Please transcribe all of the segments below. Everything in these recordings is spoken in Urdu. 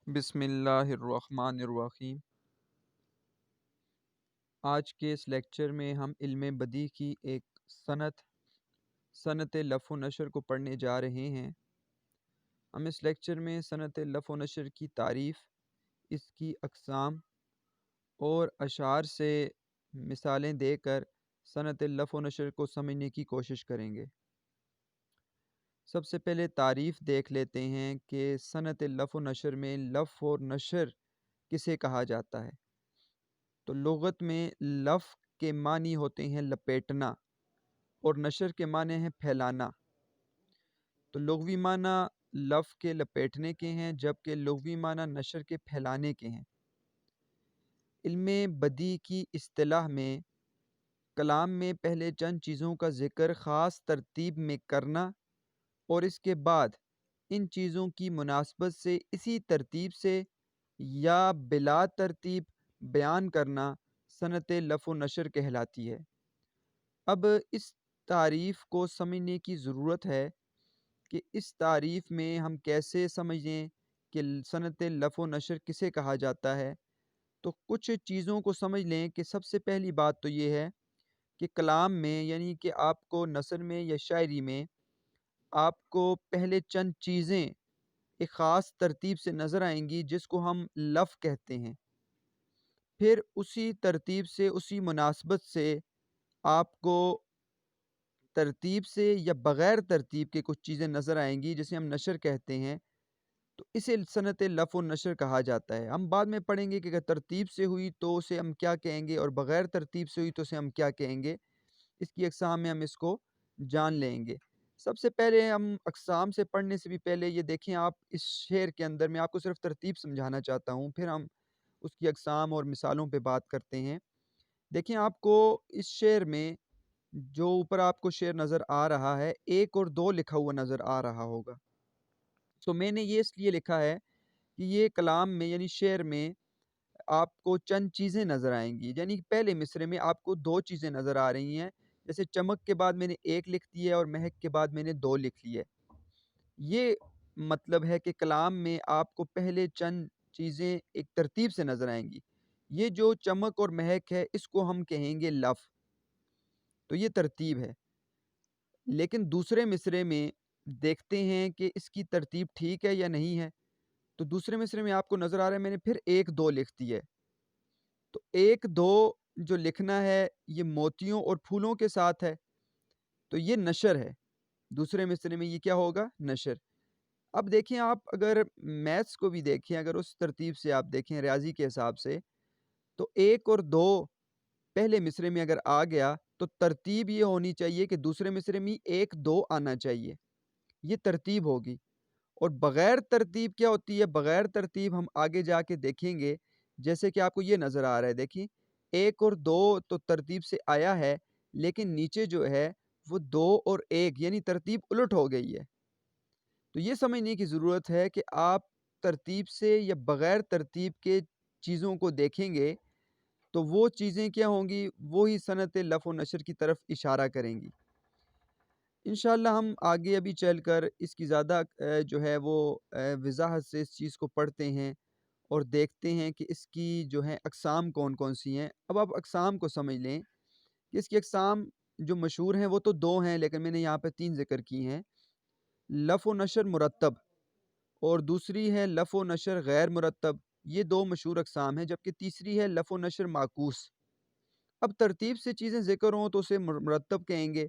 بسم اللہ الرحمن الرحیم۔ آج کے اس لیکچر میں ہم علم بدیع کی ایک صنعت لف و نشر کو پڑھنے جا رہے ہیں۔ ہم اس لیکچر میں صنعت لف و نشر کی تعریف، اس کی اقسام اور اشعار سے مثالیں دے کر صنعت لف و نشر کو سمجھنے کی کوشش کریں گے۔ سب سے پہلے تعریف دیکھ لیتے ہیں کہ صنعت لف و نشر میں لف اور نشر کسے کہا جاتا ہے۔ تو لغت میں لف کے معنی ہوتے ہیں لپیٹنا اور نشر کے معنی ہیں پھیلانا۔ تو لغوی معنی لف کے لپیٹنے کے ہیں، جبکہ لغوی معنی نشر کے پھیلانے کے ہیں۔ علم بدیع کی اصطلاح میں کلام میں پہلے چند چیزوں کا ذکر خاص ترتیب میں کرنا اور اس کے بعد ان چیزوں کی مناسبت سے اسی ترتیب سے یا بلا ترتیب بیان کرنا صنعت لف و نشر کہلاتی ہے۔ اب اس تعریف کو سمجھنے کی ضرورت ہے کہ اس تعریف میں ہم کیسے سمجھیں کہ صنعت لف و نشر کسے کہا جاتا ہے۔ تو کچھ چیزوں کو سمجھ لیں کہ سب سے پہلی بات تو یہ ہے کہ کلام میں، یعنی کہ آپ کو نثر میں یا شاعری میں، آپ کو پہلے چند چیزیں ایک خاص ترتیب سے نظر آئیں گی جس کو ہم لف کہتے ہیں۔ پھر اسی ترتیب سے، اسی مناسبت سے آپ کو ترتیب سے یا بغیر ترتیب کے کچھ چیزیں نظر آئیں گی جسے ہم نشر کہتے ہیں۔ تو اسے صنعت لف و نشر کہا جاتا ہے۔ ہم بعد میں پڑھیں گے کہ اگر ترتیب سے ہوئی تو اسے ہم کیا کہیں گے اور بغیر ترتیب سے ہوئی تو اسے ہم کیا کہیں گے۔ اس کی اقسام میں ہم اس کو جان لیں گے۔ سب سے پہلے ہم اقسام سے پڑھنے سے بھی پہلے یہ دیکھیں، آپ اس شعر کے اندر میں آپ کو صرف ترتیب سمجھانا چاہتا ہوں، پھر ہم اس کی اقسام اور مثالوں پہ بات کرتے ہیں۔ دیکھیں، آپ کو اس شعر میں جو اوپر آپ کو شعر نظر آ رہا ہے، 1 اور 2 لکھا ہوا نظر آ رہا ہوگا۔ تو میں نے یہ اس لیے لکھا ہے کہ یہ کلام میں یعنی شعر میں آپ کو چند چیزیں نظر آئیں گی، یعنی پہلے مصرعے میں آپ کو 2 چیزیں نظر آ رہی ہیں۔ جیسے چمک کے بعد میں نے 1 لکھ دی ہے اور مہک کے بعد میں نے 2 لکھ لی ہے۔ یہ مطلب ہے کہ کلام میں آپ کو پہلے چند چیزیں ایک ترتیب سے نظر آئیں گی۔ یہ جو چمک اور مہک ہے، اس کو ہم کہیں گے لف۔ تو یہ ترتیب ہے۔ لیکن دوسرے مصرعے میں دیکھتے ہیں کہ اس کی ترتیب ٹھیک ہے یا نہیں ہے۔ تو دوسرے مصرعے میں آپ کو نظر آ رہا ہے میں نے پھر 1 2 لکھ دی ہے۔ تو 1 2 جو لکھنا ہے یہ موتیوں اور پھولوں کے ساتھ ہے، تو یہ نشر ہے۔ دوسرے مصرعے میں یہ کیا ہوگا؟ نشر۔ اب دیکھیں، آپ اگر میتھس کو بھی دیکھیں، اگر اس ترتیب سے آپ دیکھیں ریاضی کے حساب سے، تو 1 اور 2 پہلے مصرعے میں اگر آ گیا تو ترتیب یہ ہونی چاہیے کہ دوسرے مصرعے میں 1 2 آنا چاہیے۔ یہ ترتیب ہوگی۔ اور بغیر ترتیب کیا ہوتی ہے؟ بغیر ترتیب ہم آگے جا کے دیکھیں گے، جیسے کہ آپ کو یہ نظر آ رہا ہے، دیکھیں 1 اور 2 تو ترتیب سے آیا ہے، لیکن نیچے جو ہے وہ 2 اور 1 یعنی ترتیب الٹ ہو گئی ہے۔ تو یہ سمجھنے کی ضرورت ہے کہ آپ ترتیب سے یا بغیر ترتیب کے چیزوں کو دیکھیں گے تو وہ چیزیں کیا ہوں گی؟ وہی صنعت لف و نشر کی طرف اشارہ کریں گی۔ انشاءاللہ ہم آگے ابھی چل کر اس کی زیادہ جو ہے وہ وضاحت سے اس چیز کو پڑھتے ہیں اور دیکھتے ہیں کہ اس کی جو ہے اقسام کون کون سی ہیں۔ اب آپ اقسام کو سمجھ لیں کہ اس کی اقسام جو مشہور ہیں وہ تو 2 ہیں، لیکن میں نے یہاں پہ 3 ذکر کی ہیں۔ لف و نشر مرتب اور دوسری ہے لف و نشر غیر مرتب، یہ 2 مشہور اقسام ہیں، جبکہ تیسری ہے لف و نشر معکوس۔ اب ترتیب سے چیزیں ذکر ہوں تو اسے مرتب کہیں گے،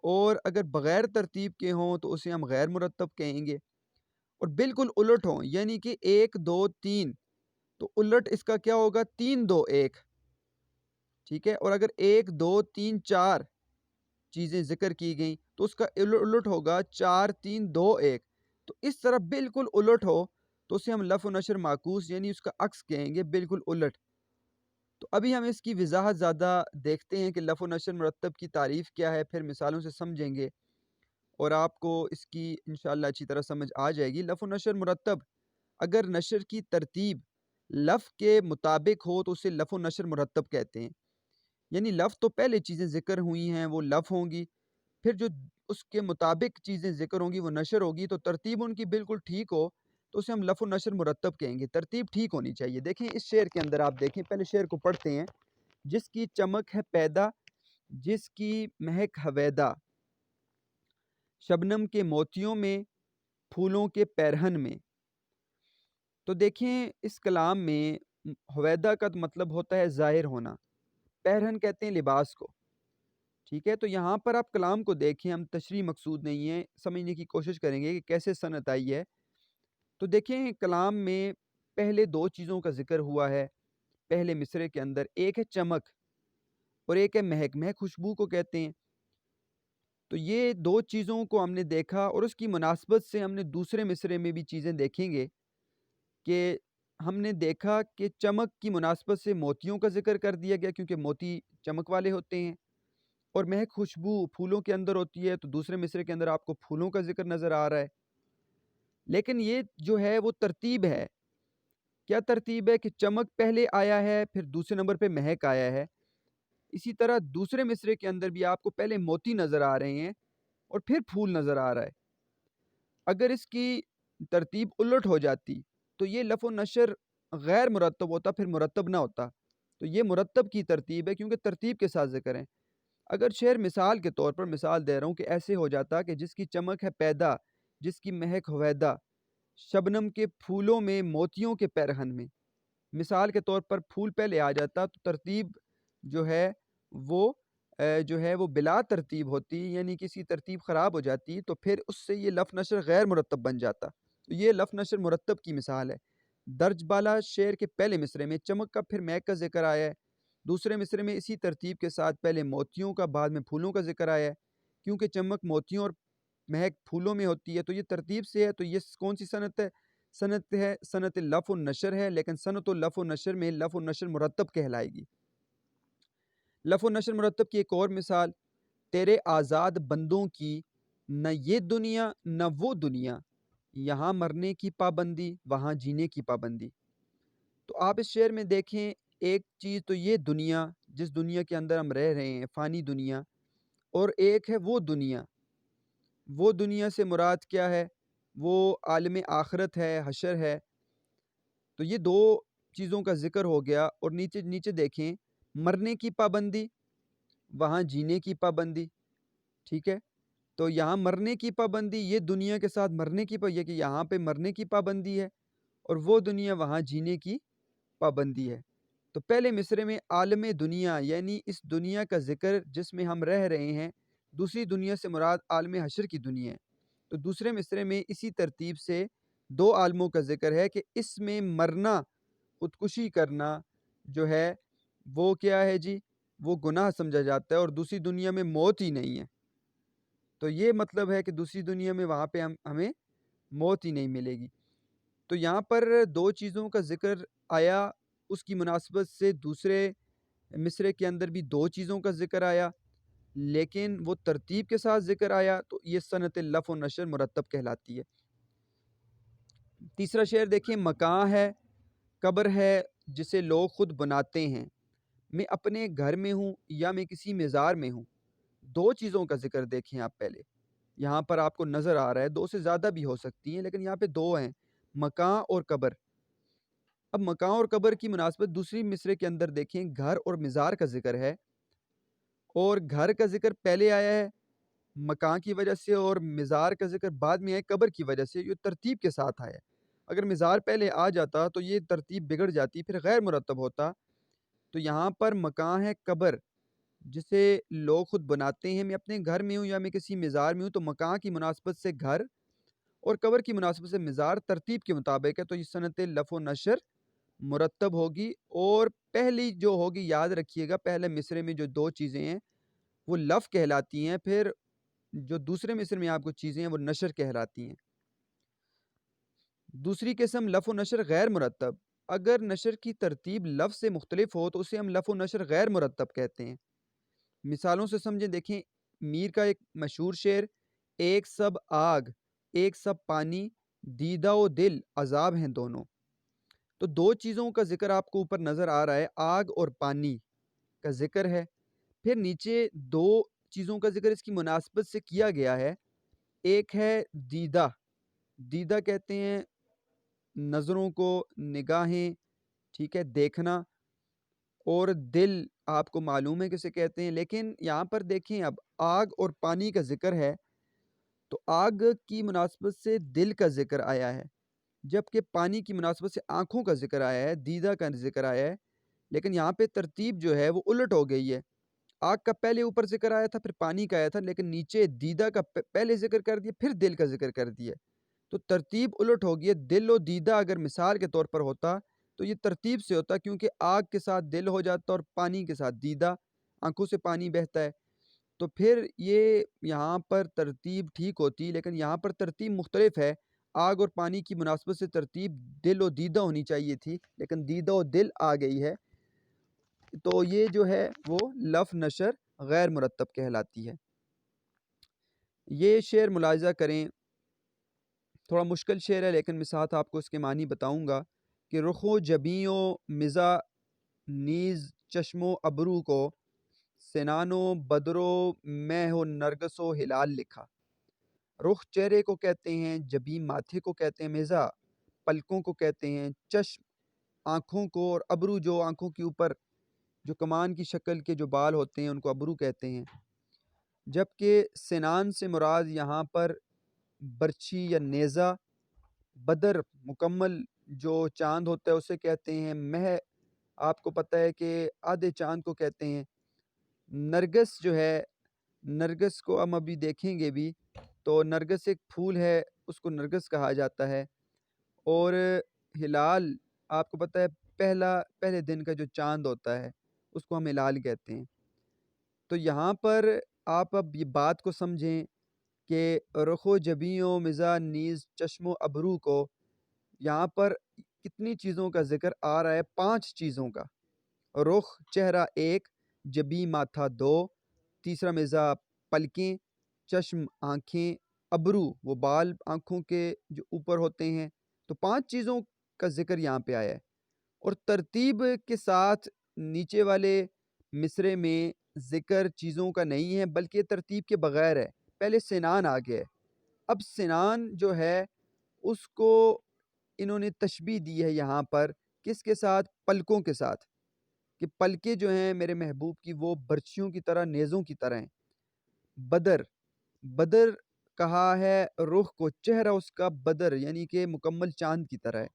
اور اگر بغیر ترتیب کے ہوں تو اسے ہم غیر مرتب کہیں گے، اور بالکل الٹ ہوں یعنی کہ 1 2 3 تو الٹ اس کا کیا ہوگا؟ 3 2 1۔ ٹھیک ہے؟ اور اگر 1 2 3 4 چیزیں ذکر کی گئیں تو اس کا الٹ ہوگا 4 3 2 1۔ تو اس طرح بالکل الٹ ہو تو اسے ہم لف و نشر معکوس یعنی اس کا عکس کہیں گے، بالکل الٹ۔ تو ابھی ہم اس کی وضاحت زیادہ دیکھتے ہیں کہ لف و نشر مرتب کی تعریف کیا ہے، پھر مثالوں سے سمجھیں گے اور آپ کو اس کی انشاءاللہ اچھی طرح سمجھ آ جائے گی۔ لف و نشر مرتب اگر نشر کی ترتیب لف کے مطابق ہو تو اسے لف و نشر مرتب کہتے ہیں۔ یعنی لف تو پہلے چیزیں ذکر ہوئی ہیں وہ لف ہوں گی، پھر جو اس کے مطابق چیزیں ذکر ہوں گی وہ نشر ہوگی، تو ترتیب ان کی بالکل ٹھیک ہو تو اسے ہم لف و نشر مرتب کہیں گے. ترتیب ٹھیک ہونی چاہیے. دیکھیں اس شعر کے اندر آپ دیکھیں، پہلے شعر کو پڑھتے ہیں. جس کی چمک ہے پیدا، جس کی مہک ہویدا، شبنم کے موتیوں میں، پھولوں کے پیرہن میں. تو دیکھیں اس کلام میں ہویدا کا مطلب ہوتا ہے ظاہر ہونا، پیرہن کہتے ہیں لباس کو. ٹھیک ہے، تو یہاں پر آپ کلام کو دیکھیں، ہم تشریح مقصود نہیں ہے، سمجھنے کی کوشش کریں گے کہ کیسے صنعت آئی ہے. تو دیکھیں کلام میں پہلے دو چیزوں کا ذکر ہوا ہے پہلے مصرے کے اندر. ایک ہے چمک اور ایک ہے مہک. مہک خوشبو کو کہتے ہیں. تو یہ دو چیزوں کو ہم نے دیکھا، اور اس کی مناسبت سے ہم نے دوسرے مصرے میں بھی چیزیں دیکھیں گے کہ ہم نے دیکھا کہ چمک کی مناسبت سے موتیوں کا ذکر کر دیا گیا کیونکہ موتی چمک والے ہوتے ہیں، اور مہک خوشبو پھولوں کے اندر ہوتی ہے، تو دوسرے مصرے کے اندر آپ کو پھولوں کا ذکر نظر آ رہا ہے. لیکن یہ جو ہے وہ ترتیب ہے. کیا ترتیب ہے کہ چمک پہلے آیا ہے، پھر دوسرے نمبر پہ مہک آیا ہے. اسی طرح دوسرے مصرے کے اندر بھی آپ کو پہلے موتی نظر آ رہے ہیں اور پھر پھول نظر آ رہا ہے. اگر اس کی ترتیب الٹ ہو جاتی تو یہ لف و نشر غیر مرتب ہوتا، پھر مرتب نہ ہوتا. تو یہ مرتب کی ترتیب ہے کیونکہ ترتیب کے ساتھ ذکر ہے. اگر شعر مثال کے طور پر مثال دے رہا ہوں کہ ایسے ہو جاتا کہ جس کی چمک ہے پیدا، جس کی مہک ہویدا، شبنم کے پھولوں میں، موتیوں کے پیرہن میں. مثال کے طور پر پھول پہلے آ جاتا تو ترتیب جو ہے وہ بلا ترتیب ہوتی، یعنی کسی ترتیب خراب ہو جاتی، تو پھر اس سے یہ لف نشر غیر مرتب بن جاتا. تو یہ لف نشر مرتب کی مثال ہے. درج بالا شعر کے پہلے مصرے میں چمک کا پھر مہک کا ذکر آیا ہے. دوسرے مصرے میں اسی ترتیب کے ساتھ پہلے موتیوں کا، بعد میں پھولوں کا ذکر آیا ہے. کیونکہ چمک موتیوں اور مہک پھولوں میں ہوتی ہے تو یہ ترتیب سے ہے. تو یہ کون سی صنعت ہے؟ صنعت ہے صنعت لف و نشر ہے. لیکن صنعت و لف و نشر میں لف و نشر مرتب کہلائے گی. لف و نشر مرتب کی ایک اور مثال: تیرے آزاد بندوں کی نہ یہ دنیا نہ وہ دنیا، یہاں مرنے کی پابندی وہاں جینے کی پابندی. تو آپ اس شعر میں دیکھیں، ایک چیز تو یہ دنیا جس دنیا کے اندر ہم رہ رہے ہیں، فانی دنیا، اور ایک ہے وہ دنیا. وہ دنیا سے مراد کیا ہے؟ وہ عالم آخرت ہے، حشر ہے. تو یہ دو چیزوں کا ذکر ہو گیا. اور نیچے نیچے دیکھیں، مرنے کی پابندی وہاں جینے کی پابندی. ٹھیک ہے، تو یہاں مرنے کی پابندی، یہ دنیا کے ساتھ مرنے کی یہ کہ یہاں پہ مرنے کی پابندی ہے، اور وہ دنیا وہاں جینے کی پابندی ہے. تو پہلے مصرے میں عالم دنیا یعنی اس دنیا کا ذکر جس میں ہم رہ رہے ہیں، دوسری دنیا سے مراد عالم حشر کی دنیا ہے. تو دوسرے مصرے میں اسی ترتیب سے دو عالموں کا ذکر ہے کہ اس میں مرنا، خودکشی کرنا جو ہے وہ کیا ہے جی؟ وہ گناہ سمجھا جاتا ہے، اور دوسری دنیا میں موت ہی نہیں ہے. تو یہ مطلب ہے کہ دوسری دنیا میں وہاں پہ ہمیں موت ہی نہیں ملے گی. تو یہاں پر دو چیزوں کا ذکر آیا، اس کی مناسبت سے دوسرے مصرے کے اندر بھی دو چیزوں کا ذکر آیا، لیکن وہ ترتیب کے ساتھ ذکر آیا. تو یہ صنعت لف و نشر مرتب کہلاتی ہے. تیسرا شعر دیکھیں: مکاں ہے، قبر ہے جسے لوگ خود بناتے ہیں، میں اپنے گھر میں ہوں یا میں کسی مزار میں ہوں. دو چیزوں کا ذکر دیکھیں آپ پہلے. یہاں پر آپ کو نظر آ رہا ہے دو سے زیادہ بھی ہو سکتی ہیں، لیکن یہاں پہ دو ہیں، مکاں اور قبر. اب مکاں اور قبر کی مناسبت دوسری مصرے کے اندر دیکھیں، گھر اور مزار کا ذکر ہے، اور گھر کا ذکر پہلے آیا ہے مکاں کی وجہ سے، اور مزار کا ذکر بعد میں ہے قبر کی وجہ سے. یہ ترتیب کے ساتھ آیا. اگر مزار پہلے آ جاتا تو یہ ترتیب بگڑ جاتی، پھر غیر مرتب ہوتا. تو یہاں پر مکاں ہے قبر جسے لوگ خود بناتے ہیں، میں اپنے گھر میں ہوں یا میں کسی مزار میں ہوں. تو مکاں کی مناسبت سے گھر اور قبر کی مناسبت سے مزار ترتیب کے مطابق ہے. تو یہ صنعت لف و نشر مرتب ہوگی. اور پہلی جو ہوگی، یاد رکھیے گا، پہلے مصرے میں جو دو چیزیں ہیں وہ لف کہلاتی ہیں، پھر جو دوسرے مصرے میں آپ کو چیزیں ہیں وہ نشر کہلاتی ہیں. دوسری قسم لف و نشر غیر مرتب. اگر نشر کی ترتیب لفظ سے مختلف ہو تو اسے ہم لف و نشر غیر مرتب کہتے ہیں. مثالوں سے سمجھیں. دیکھیں میر کا ایک مشہور شعر: ایک سب آگ ایک سب پانی، دیدہ و دل عذاب ہیں دونوں. تو دو چیزوں کا ذکر آپ کو اوپر نظر آ رہا ہے، آگ اور پانی کا ذکر ہے. پھر نیچے دو چیزوں کا ذکر اس کی مناسبت سے کیا گیا ہے. ایک ہے دیدہ. دیدہ کہتے ہیں نظروں کو، نگاہیں، ٹھیک ہے، دیکھنا، اور دل آپ کو معلوم ہے کسے کہتے ہیں. لیکن یہاں پر دیکھیں، اب آگ اور پانی کا ذکر ہے تو آگ کی مناسبت سے دل کا ذکر آیا ہے، جبکہ پانی کی مناسبت سے آنکھوں کا ذکر آیا ہے، دیدہ کا ذکر آیا ہے. لیکن یہاں پہ ترتیب جو ہے وہ الٹ ہو گئی ہے. آگ کا پہلے اوپر ذکر آیا تھا، پھر پانی کا آیا تھا، لیکن نیچے دیدہ کا پہلے ذکر کر دیا، پھر دل کا ذکر کر دیا. تو ترتیب الٹ ہو گئی ہے. دل و دیدہ اگر مثال کے طور پر ہوتا تو یہ ترتیب سے ہوتا، کیونکہ آگ کے ساتھ دل ہو جاتا اور پانی کے ساتھ دیدہ، آنکھوں سے پانی بہتا ہے. تو پھر یہ یہاں پر ترتیب ٹھیک ہوتی، لیکن یہاں پر ترتیب مختلف ہے. آگ اور پانی کی مناسبت سے ترتیب دل و دیدہ ہونی چاہیے تھی، لیکن دیدہ و دل آ گئی ہے. تو یہ جو ہے وہ لف نشر غیر مرتب کہلاتی ہے. یہ شعر ملاحظہ کریں، تھوڑا مشکل شعر ہے، لیکن میں ساتھ آپ کو اس کے معنی بتاؤں گا کہ رخ و جبیں و مزا نیز چشم و ابرو کو، سنان و بدر و مہ و نرگس و ہلال لکھا. رخ چہرے کو کہتے ہیں، جبیں ماتھے کو کہتے ہیں، مزا پلکوں کو کہتے ہیں، چشم آنکھوں کو، اور ابرو جو آنکھوں کے اوپر جو کمان کی شکل کے جو بال ہوتے ہیں ان کو ابرو کہتے ہیں. جبکہ سنان سے مراد یہاں پر برچھی یا نیزہ، بدر مکمل جو چاند ہوتا ہے اسے کہتے ہیں، مہ آپ کو پتہ ہے کہ آدھے چاند کو کہتے ہیں. نرگس جو ہے، نرگس کو ہم ابھی دیکھیں گے بھی، تو نرگس ایک پھول ہے، اس کو نرگس کہا جاتا ہے. اور ہلال آپ کو پتہ ہے پہلے دن کا جو چاند ہوتا ہے اس کو ہم ہلال کہتے ہیں. تو یہاں پر آپ اب یہ بات کو سمجھیں کہ رخ و جبیں و مزا نیز چشم و ابرو کو، یہاں پر کتنی چیزوں کا ذکر آ رہا ہے؟ 5 چیزوں کا. رخ چہرہ 1، جبیں ماتھا 2، تیسرا مزا پلکیں، چشم آنکھیں، ابرو وہ بال آنکھوں کے جو اوپر ہوتے ہیں. تو 5 چیزوں کا ذکر یہاں پہ آیا ہے. اور ترتیب کے ساتھ نیچے والے مصرے میں ذکر چیزوں کا نہیں ہے، بلکہ ترتیب کے بغیر ہے. پہلے سنان آ گیا ہے. اب سنان جو ہے اس کو انہوں نے تشبیہ دی ہے یہاں پر کس کے ساتھ؟ پلکوں کے ساتھ، کہ پلکیں جو ہیں میرے محبوب کی وہ برچھیوں کی طرح، نیزوں کی طرح ہیں. بدر، بدر کہا ہے رخ کو، چہرہ اس کا بدر یعنی کہ مکمل چاند کی طرح ہے.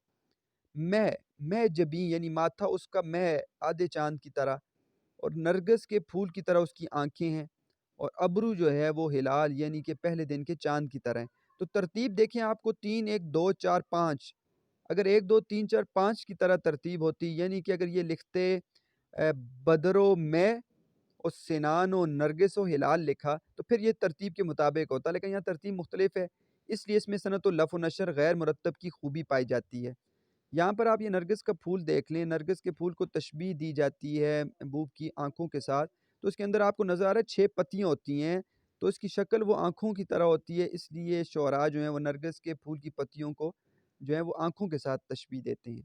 مہ جبیں یعنی ماتھا اس کا مہ آدھے چاند کی طرح، اور نرگس کے پھول کی طرح اس کی آنکھیں ہیں، اور ابرو جو ہے وہ ہلال یعنی کہ پہلے دن کے چاند کی طرح ہیں. تو ترتیب دیکھیں آپ کو 3 1 2 4 5، اگر 1 2 3 4 5 کی طرح ترتیب ہوتی، یعنی کہ اگر یہ لکھتے بدر و مہ اور سنان و نرگس و ہلال لکھا تو پھر یہ ترتیب کے مطابق ہوتا، لیکن یہاں ترتیب مختلف ہے، اس لیے اس میں صنعت و لف و نشر غیر مرتب کی خوبی پائی جاتی ہے. یہاں پر آپ یہ نرگس کا پھول دیکھ لیں، نرگس کے پھول کو تشبیہ دی جاتی ہے محبوب کی آنکھوں کے ساتھ. تو اس کے اندر آپ کو نظر آ رہا ہے 6 پتیاں ہوتی ہیں، تو اس کی شکل وہ آنکھوں کی طرح ہوتی ہے، اس لیے شعراء جو ہیں وہ نرگس کے پھول کی پتیوں کو جو ہے وہ آنکھوں کے ساتھ تشبیہ دیتے ہیں.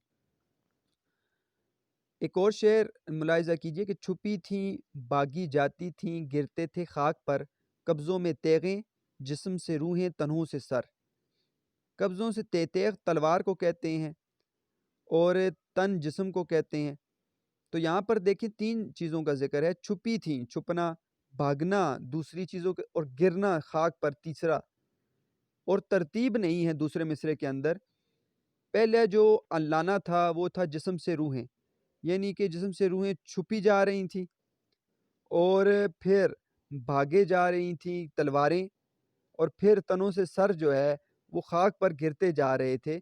ایک اور شعر ملاحظہ کیجئے کہ چھپی تھیں باغی جاتی تھیں، گرتے تھے خاک پر، قبضوں میں تیغیں جسم سے روحیں تنہوں سے سر. قبضوں سے تیغ تلوار کو کہتے ہیں، اور تن جسم کو کہتے ہیں. تو یہاں پر دیکھیں 3 چیزوں کا ذکر ہے، چھپی تھیں چھپنا، بھاگنا دوسری چیزوں کے، اور گرنا خاک پر تیسرا. اور ترتیب نہیں ہے دوسرے مصرے کے اندر. پہلے جو لانا تھا وہ تھا جسم سے روحیں، یعنی کہ جسم سے روحیں چھپی جا رہی تھیں، اور پھر بھاگے جا رہی تھیں تلواریں، اور پھر تنوں سے سر جو ہے وہ خاک پر گرتے جا رہے تھے.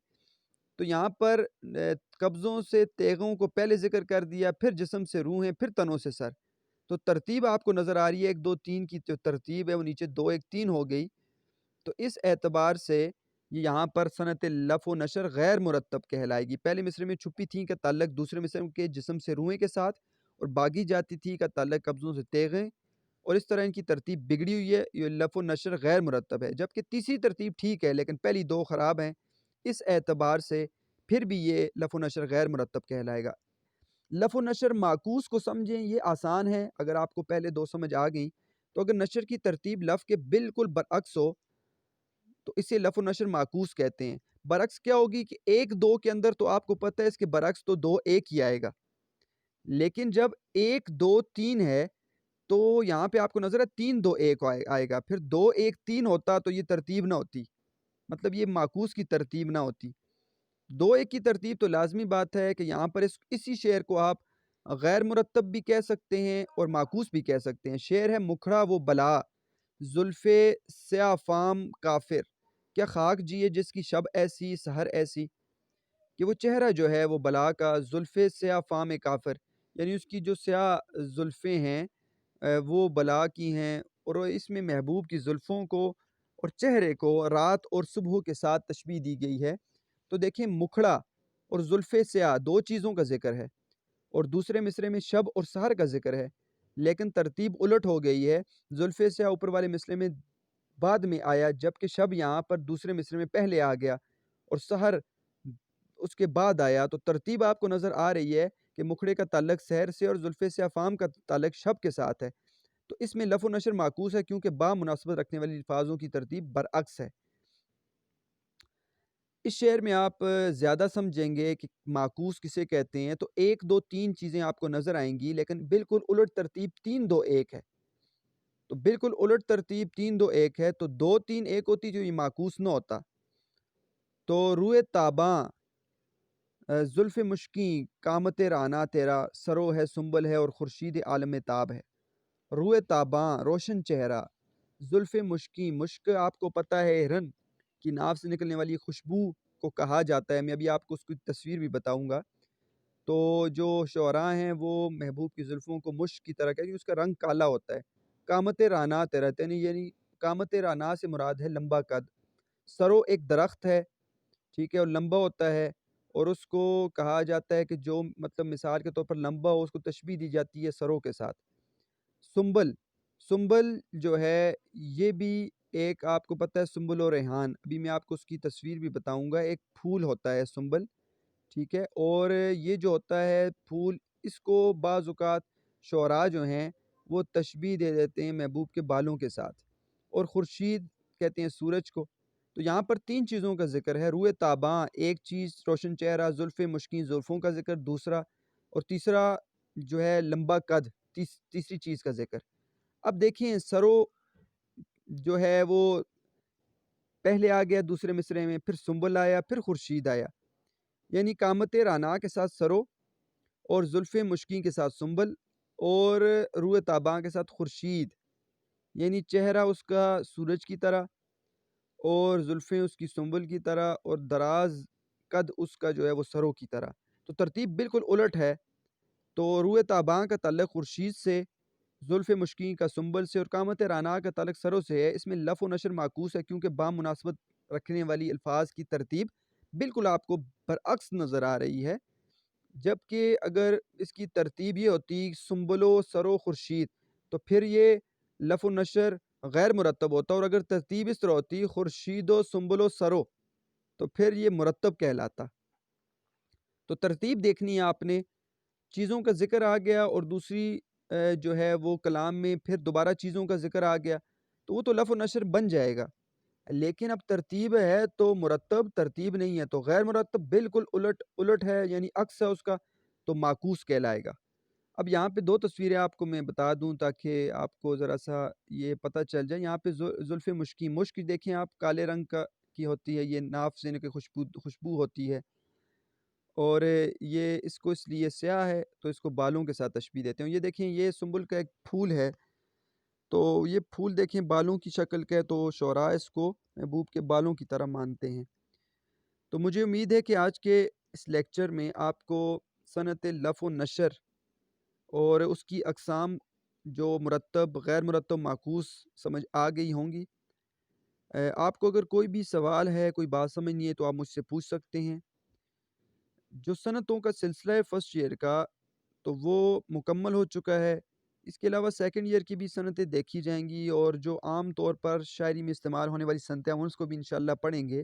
تو یہاں پر قبضوں سے تیغوں کو پہلے ذکر کر دیا، پھر جسم سے روحیں، پھر تنوں سے سر. تو ترتیب آپ کو نظر آ رہی ہے 1 2 3 کی جو ترتیب ہے وہ نیچے 2 1 3 ہو گئی. تو اس اعتبار سے یہاں پر صنعت لف و نشر غیر مرتب کہلائے گی. پہلے مصرے میں چھپی تھیں کا تعلق دوسرے مصرے کے جسم سے روحیں کے ساتھ، اور باغی جاتی تھی کا تعلق قبضوں سے تیغیں، اور اس طرح ان کی ترتیب بگڑی ہوئی ہے، یہ لف و نشر غیر مرتب ہے. جبکہ تیسری ترتیب ٹھیک ہے، لیکن پہلی 2 خراب ہیں، اس اعتبار سے پھر بھی یہ لف و نشر غیر مرتب کہلائے گا. لف و نشر معکوس کو سمجھیں، یہ آسان ہے، اگر آپ کو پہلے 2 سمجھ آ گئیں تو اگر نشر کی ترتیب لف کے بالکل برعکس ہو تو اسے لف و نشر معکوس کہتے ہیں. برعکس کیا ہوگی کہ 1 2 کے اندر تو آپ کو پتہ ہے اس کے برعکس تو 2 1 ہی آئے گا، لیکن جب 1 2 3 ہے تو یہاں پہ آپ کو نظر ہے 3 2 1 آئے گا، پھر 2 1 3 ہوتا تو یہ ترتیب نہ ہوتی، مطلب یہ معکوس کی ترتیب نہ ہوتی۔ 2 1 کی ترتیب تو لازمی بات ہے کہ یہاں پر اسی شعر کو آپ غیر مرتب بھی کہہ سکتے ہیں اور معکوس بھی کہہ سکتے ہیں۔ شعر ہے مکھڑا وہ بلا زلف سیاہ فام کافر، کیا خاک جیے جس کی شب ایسی سحر ایسی، کہ وہ چہرہ جو ہے وہ بلا کا، زلف سیاہ فام کافر، یعنی اس کی جو سیاہ زلفیں ہیں وہ بلا کی ہیں، اور اس میں محبوب کی زلفوں کو اور چہرے کو رات اور صبح کے ساتھ تشبیہ دی گئی ہے۔ تو دیکھیں مکھڑا اور زلف سیاہ 2 چیزوں کا ذکر ہے، اور دوسرے مصرے میں شب اور سحر کا ذکر ہے، لیکن ترتیب الٹ ہو گئی ہے۔ زلف سیاہ اوپر والے مصرے میں بعد میں آیا، جبکہ شب یہاں پر دوسرے مصرے میں پہلے آ گیا اور سحر اس کے بعد آیا، تو ترتیب آپ کو نظر آ رہی ہے کہ مکھڑے کا تعلق سحر سے اور زلف سیاہ فام کا تعلق شب کے ساتھ ہے۔ تو اس میں لف و نشر معکوس ہے کیونکہ با مناسبت رکھنے والی الفاظوں کی ترتیب برعکس ہے۔ اس شعر میں آپ زیادہ سمجھیں گے کہ معکوس کسے کہتے ہیں تو 1 2 3 چیزیں آپ کو نظر آئیں گی، لیکن بالکل الٹ ترتیب 3 2 1 ہے۔ تو بالکل الٹ ترتیب 3 2 1 ہے تو 2 3 1 ہوتی جو یہ معکوس نہ ہوتا۔ تو روئے تاباں زلف مشکیں قامت رانا تیرا، سرو ہے سنبل ہے اور خورشید عالم تاب ہے۔ روئے تاباں روشن چہرہ، زلف مشکیں، مشک آپ کو پتہ ہے ہرن کی ناف سے نکلنے والی خوشبو کو کہا جاتا ہے، میں ابھی آپ کو اس کی تصویر بھی بتاؤں گا۔ تو جو شعراء ہیں وہ محبوب کی زلفوں کو مشک کی طرح کہتے ہیں، اس کا رنگ کالا ہوتا ہے۔ قامت رانا تیرا یعنی قامت رانا سے مراد ہے لمبا قد۔ سرو ایک درخت ہے، ٹھیک ہے، اور لمبا ہوتا ہے، اور اس کو کہا جاتا ہے کہ جو مطلب مثال کے طور پر لمبا ہو اس کو تشبیہ دی جاتی ہے سرو کے ساتھ۔ سنبل، سنبل جو ہے یہ بھی ایک آپ کو پتہ ہے سنبل و ریحان، ابھی میں آپ کو اس کی تصویر بھی بتاؤں گا، ایک پھول ہوتا ہے سنبل، ٹھیک ہے، اور یہ جو ہوتا ہے پھول، اس کو بعض اوقات شعراء جو ہیں وہ تشبیہ دے دیتے ہیں محبوب کے بالوں کے ساتھ، اور خورشید کہتے ہیں سورج کو۔ تو یہاں پر 3 چیزوں کا ذکر ہے، روئے تاباں ایک چیز، روشن چہرہ، زلف مشکیں زلفوں کا ذکر دوسرا، اور تیسرا جو ہے لمبا قد، تیسری چیز کا ذکر۔ اب دیکھیں سرو جو ہے وہ پہلے آ گیا دوسرے مصرے میں، پھر سنبل آیا، پھر خورشید آیا، یعنی قامت رانا کے ساتھ سرو، اور زلف مشکیں کے ساتھ سنبل، اور روئے تاباں کے ساتھ خورشید، یعنی چہرہ اس کا سورج کی طرح اور زلفیں اس کی سنبل کی طرح، اور دراز قد اس کا جو ہے وہ سرو کی طرح۔ تو ترتیب بالکل الٹ ہے۔ تو روئے تاباں کا تعلق خورشید سے، زلف مشکیں کا سنبل سے، اور قامت رانا کا تعلق سرو سے ہے۔ اس میں لف و نشر معکوس ہے کیونکہ با مناسبت رکھنے والی الفاظ کی ترتیب بالکل آپ کو برعکس نظر آ رہی ہے، جبکہ اگر اس کی ترتیب یہ ہوتی سنبل و سرو خورشید تو پھر یہ لف و نشر غیر مرتب ہوتا، اور اگر ترتیب اس طرح ہوتی خورشید و سنبل و سرو تو پھر یہ مرتب کہلاتا۔ تو ترتیب دیکھنی ہے آپ نے، چیزوں کا ذکر آ گیا اور دوسری جو ہے وہ کلام میں پھر دوبارہ چیزوں کا ذکر آ گیا تو وہ تو لف و نشر بن جائے گا، لیکن اب ترتیب ہے تو مرتب، ترتیب نہیں ہے تو غیر مرتب، بالکل الٹ ہے، یعنی عکس ہے اس کا، تو معکوس کہلائے گا۔ اب یہاں پہ 2 تصویریں آپ کو میں بتا دوں تاکہ آپ کو ذرا سا یہ پتہ چل جائے۔ یہاں پہ زلف مشکی، مشک دیکھیں آپ کالے رنگ کی ہوتی ہے، یہ ناف سے کہ خوشبو ہوتی ہے، اور یہ اس کو اس لیے سیاہ ہے تو اس کو بالوں کے ساتھ تشبیہ دیتے ہیں۔ یہ دیکھیں یہ سنبل کا ایک پھول ہے، تو یہ پھول دیکھیں بالوں کی شکل کا ہے، تو شعراء اس کو محبوب کے بالوں کی طرح مانتے ہیں۔ تو مجھے امید ہے کہ آج کے اس لیکچر میں آپ کو صنعت لف و نشر اور اس کی اقسام جو مرتب، غیر مرتب، معکوس سمجھ آ گئی ہوں گی۔ آپ کو اگر کوئی بھی سوال ہے، کوئی بات سمجھ نہیں ہے تو آپ مجھ سے پوچھ سکتے ہیں۔ جو صنعتوں کا سلسلہ ہے فرسٹ ایئر کا تو وہ مکمل ہو چکا ہے، اس کے علاوہ سیکنڈ ایئر کی بھی صنعتیں دیکھی جائیں گی، اور جو عام طور پر شاعری میں استعمال ہونے والی صنعتیں ہیں اس کو بھی انشاءاللہ پڑھیں گے،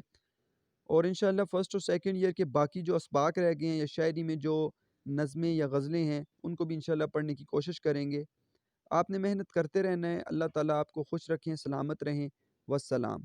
اور انشاءاللہ فرسٹ اور سیکنڈ ایئر کے باقی جو اسباق رہ گئے ہیں یا شاعری میں جو نظمیں یا غزلیں ہیں ان کو بھی انشاءاللہ پڑھنے کی کوشش کریں گے۔ آپ نے محنت کرتے رہنا ہے، اللہ تعالیٰ آپ کو خوش رکھیں، سلامت رہیں، والسلام۔